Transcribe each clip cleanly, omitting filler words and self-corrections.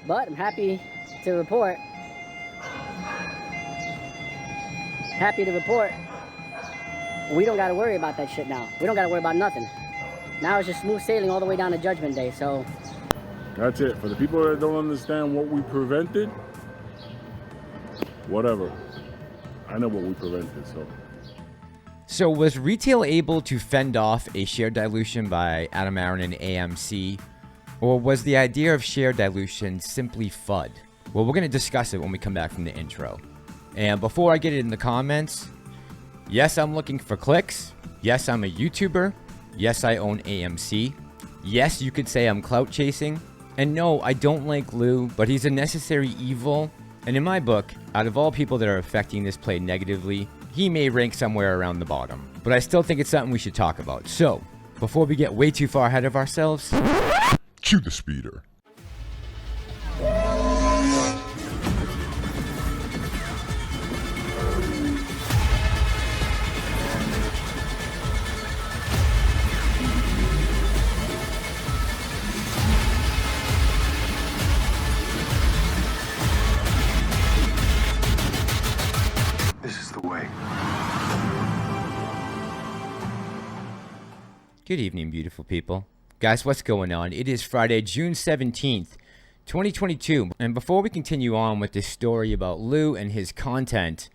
But I'm happy to report, we don't got to worry about that shit now. We don't got to worry about nothing. Now it's just smooth sailing all the way down to Judgment Day. So that's it. For the people that don't understand what we prevented, whatever. I know what we prevented, so. So was retail able to fend off a share dilution by Adam, Aron, and AMC? Or was the idea of share dilution simply FUD? Well, we're going to discuss it when we come back from the intro. And before I get it in the comments, yes, I'm looking for clicks. Yes, I'm a YouTuber. Yes, I own AMC. Yes, you could say I'm clout chasing. And no, I don't like Lou, but he's a necessary evil. And in my book, out of all people that are affecting this play negatively, he may rank somewhere around the bottom. But I still think it's something we should talk about. So, before we get way too far ahead of ourselves, cue the speeder. Good evening, beautiful people. Guys, what's going on? It is Friday, June 17th, 2022. And before we continue on with this story about Lou and his content,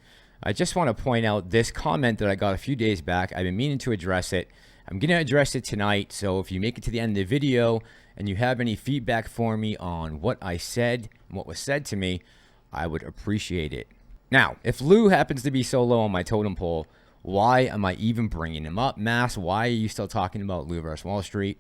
I just want to point out this comment that I got a few days back. I've been meaning to address it. I'm going to address it tonight. So if you make it to the end of the video and you have any feedback for me on what I said and what was said to me, I would appreciate it. Now, if Lou happens to be so low on my totem pole, why am I even bringing him up? Mass, why are you still talking about Lou versus Wall Street?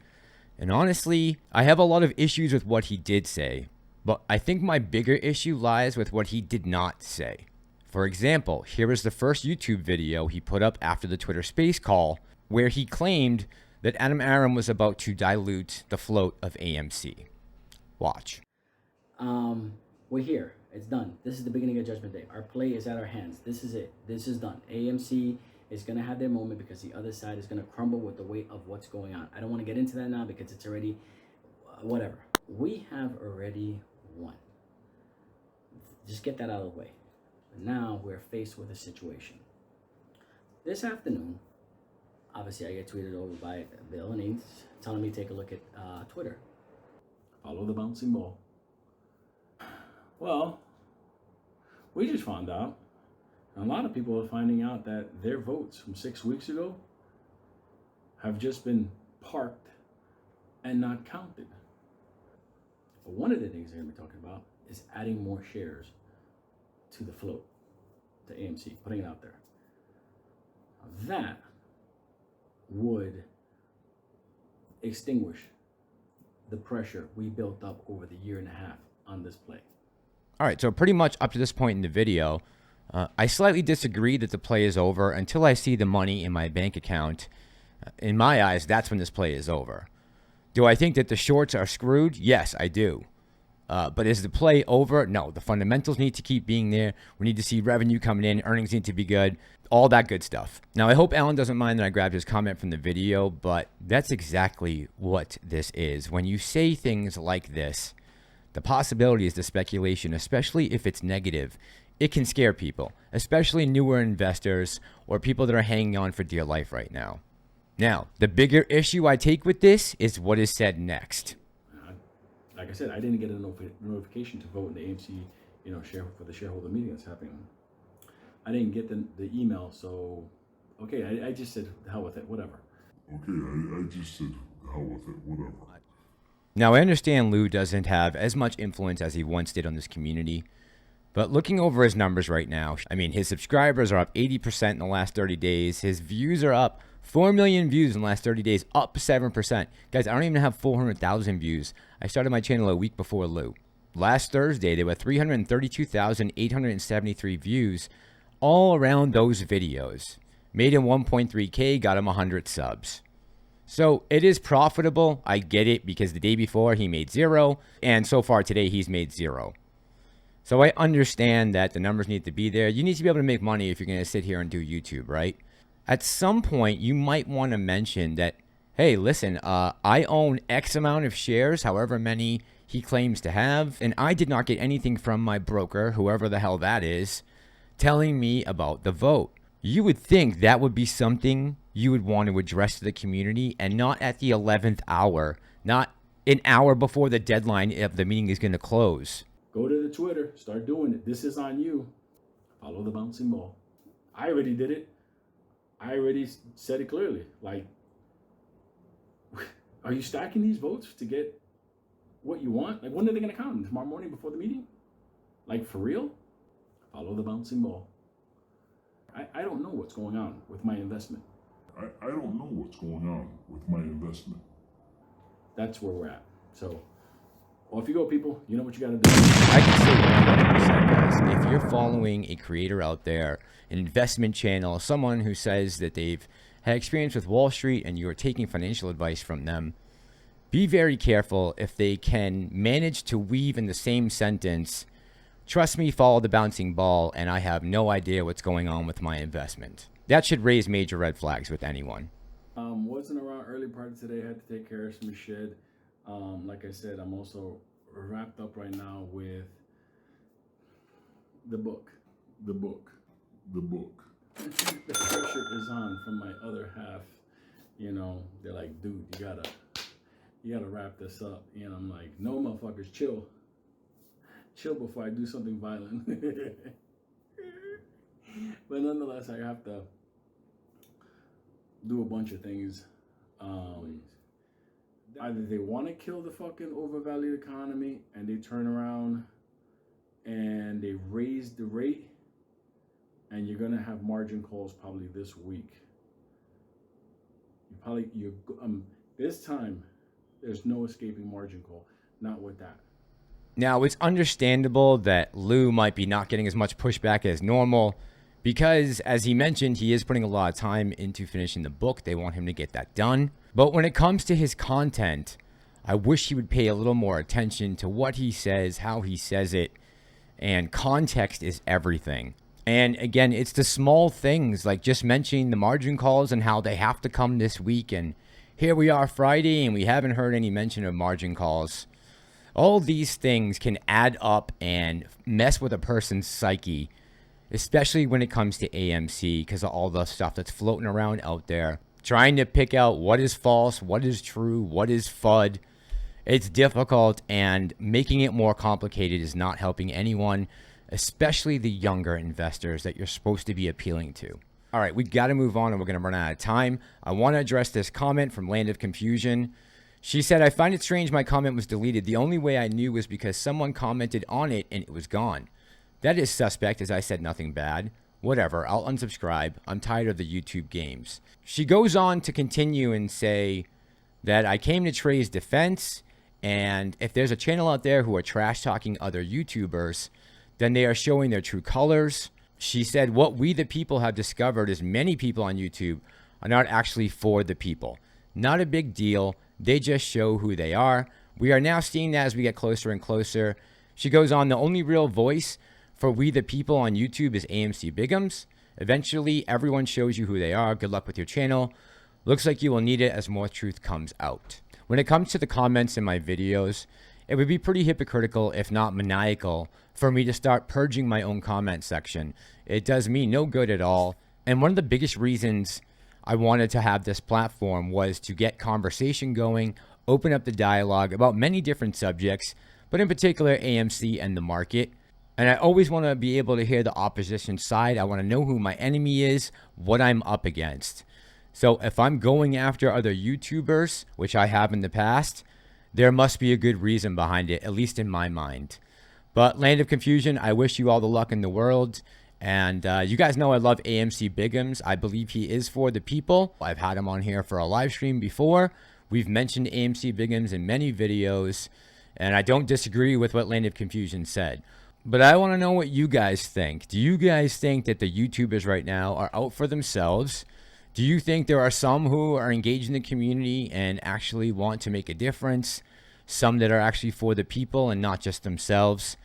And honestly, I have a lot of issues with what he did say, but I think my bigger issue lies with what he did not say. For example, here is the first YouTube video he put up after the Twitter space call, where he claimed that Adam Aron was about to dilute the float of AMC. Watch. We're here. It's done. This is the beginning of Judgment Day. Our play is at our hands. This is it. This is done. AMC is going to have their moment because the other side is going to crumble with the weight of what's going on. I don't want to get into that now because it's already, whatever. We have already won. Just get that out of the way. But now we're faced with a situation. This afternoon, obviously I get tweeted over by Bill, and he's telling me to take a look at Twitter. Follow the bouncing ball. Well, we just found out, and a lot of people are finding out that their votes from 6 weeks ago have just been parked and not counted. But one of the things they're going to be talking about is adding more shares to the float, to AMC, putting it out there. That would extinguish the pressure we built up over the year and a half on this play. All right, so pretty much up to this point in the video, I slightly disagree that the play is over until I see the money in my bank account. In my eyes, that's when this play is over. Do I think that the shorts are screwed? Yes, I do. But is the play over? No, the fundamentals need to keep being there. We need to see revenue coming in. Earnings need to be good. All that good stuff. Now, I hope Alan doesn't mind that I grabbed his comment from the video, but that's exactly what this is. When you say things like this, the possibility is the speculation, especially if it's negative. It can scare people, especially newer investors or people that are hanging on for dear life right now. Now, the bigger issue I take with this is what is said next. Like I said, I didn't get a notification to vote in the AMC, share for the shareholder meeting that's happening. I didn't get the email, so okay, I just said the hell with it, whatever. Okay, I just said the hell with it, whatever. Now, I understand Lou doesn't have as much influence as he once did on this community, but looking over his numbers right now, I mean, his subscribers are up 80% in the last 30 days. His views are up 4 million views in the last 30 days, up 7%. Guys, I don't even have 400,000 views. I started my channel a week before Lou. Last Thursday, there were 332,873 views all around those videos. Made him 1.3K, got him 100 subs. So it is profitable. I get it because the day before he made 0, and so far today he's made 0. So I understand that the numbers need to be there. You need to be able to make money if you're going to sit here and do YouTube, right? At some point, you might want to mention that, hey, listen, I own X amount of shares, however many he claims to have, and I did not get anything from my broker, whoever the hell that is, telling me about the vote. You would think that would be something you would want to address to the community, and not at the 11th hour, not an hour before the deadline of the meeting is going to close. Go to the Twitter, start doing it. This is on you. Follow the bouncing ball. I already did it. I already said it clearly. Like, are you stacking these votes to get what you want? Like, when are they going to count? Tomorrow morning before the meeting? Like, for real? Follow the bouncing ball. I don't know what's going on with my investment. I don't know what's going on with my investment. That's where we're at. So, off you go, people. You know what you got to do. I can say 100%, guys, if you're following a creator out there, an investment channel, someone who says that they've had experience with Wall Street and you're taking financial advice from them, be very careful if they can manage to weave in the same sentence, trust me, follow the bouncing ball, and I have no idea what's going on with my investment. That should raise major red flags with anyone. Wasn't around early part of today. Had to take care of some shit. Like I said, I'm also wrapped up right now with the book. The book. The pressure is on from my other half. You know, they're like, dude, you gotta wrap this up. And I'm like, no, motherfuckers, chill before I do something violent. But nonetheless, I have to do a bunch of things. Either they want to kill the fucking overvalued economy and they turn around and they raise the rate, and you're gonna have margin calls probably this week. This time there's no escaping margin call. Not with that. Now, it's understandable that Lou might be not getting as much pushback as normal because, as he mentioned, he is putting a lot of time into finishing the book. They want him to get that done. But when it comes to his content, I wish he would pay a little more attention to what he says, how he says it, and context is everything. And again, it's the small things like just mentioning the margin calls and how they have to come this week. And here we are Friday and we haven't heard any mention of margin calls. All these things can add up and mess with a person's psyche, especially when it comes to AMC because of all the stuff that's floating around out there. Trying to pick out what is false, what is true, what is FUD. It's difficult, and making it more complicated is not helping anyone, especially the younger investors that you're supposed to be appealing to. All right, we got to move on, and we're going to run out of time. I want to address this comment from Land of Confusion. She said, I find it strange my comment was deleted. The only way I knew was because someone commented on it and it was gone. That is suspect, as I said nothing bad. Whatever, I'll unsubscribe. I'm tired of the YouTube games. She goes on to continue and say that I came to TREYS' defense, and if there's a channel out there who are trash talking other YouTubers, then they are showing their true colors. She said what we the people have discovered is many people on YouTube are not actually for the people. Not a big deal. They just show who they are. We are now seeing that as we get closer and closer. She goes on, the only real voice for we the people on YouTube is AMC BIGGUMS. Eventually, everyone shows you who they are. Good luck with your channel. Looks like you will need it as more truth comes out. When it comes to the comments in my videos, it would be pretty hypocritical, if not maniacal, for me to start purging my own comment section. It does me no good at all. And one of the biggest reasons I wanted to have this platform was to get conversation going, open up the dialogue about many different subjects, but in particular AMC and the market. And I always want to be able to hear the opposition side. I want to know who my enemy is, what I'm up against. So if I'm going after other YouTubers, which I have in the past, there must be a good reason behind it, at least in my mind. But Land of Confusion, I wish you all the luck in the world. And you guys know I love AMC BIGGUMS. I believe he is for the people. I've had him on here for a live stream before. We've mentioned AMC BIGGUMS in many videos. And I don't disagree with what Land of Confusion said. But I want to know what you guys think. Do you guys think that the YouTubers right now are out for themselves? Do you think there are some who are engaged in the community and actually want to make a difference? Some that are actually for the people and not just themselves?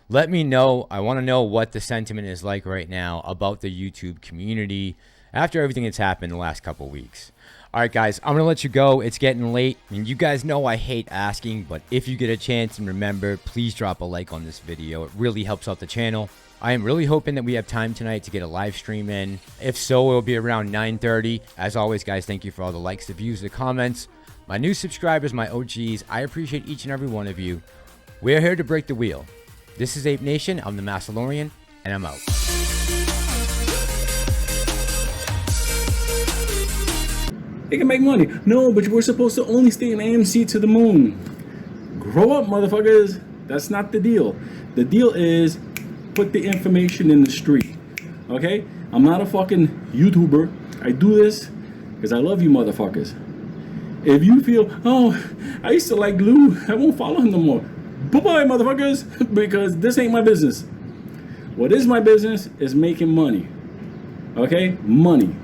Let me know. I want to know what the sentiment is like right now about the YouTube community after everything that's happened the last couple weeks. All right, guys, I'm going to let you go. It's getting late. And you guys know I hate asking, but if you get a chance and remember, please drop a like on this video. It really helps out the channel. I am really hoping that we have time tonight to get a live stream in. If so, it will be around 9:30. As always, guys, thank you for all the likes, the views, the comments. My new subscribers, my OGs, I appreciate each and every one of you. We're here to break the wheel. This is Ape Nation. I'm the Massalorian, and I'm out. They can make money. No, but we're supposed to only stay in AMC to the moon. Grow up, motherfuckers. That's not the deal. The deal is put the information in the street. Okay? I'm not a fucking YouTuber. I do this because I love you motherfuckers. If you feel, oh, I used to like Lou, I won't follow him no more. Bye-bye, motherfuckers, because this ain't my business. What is my business is making money. Okay? Money.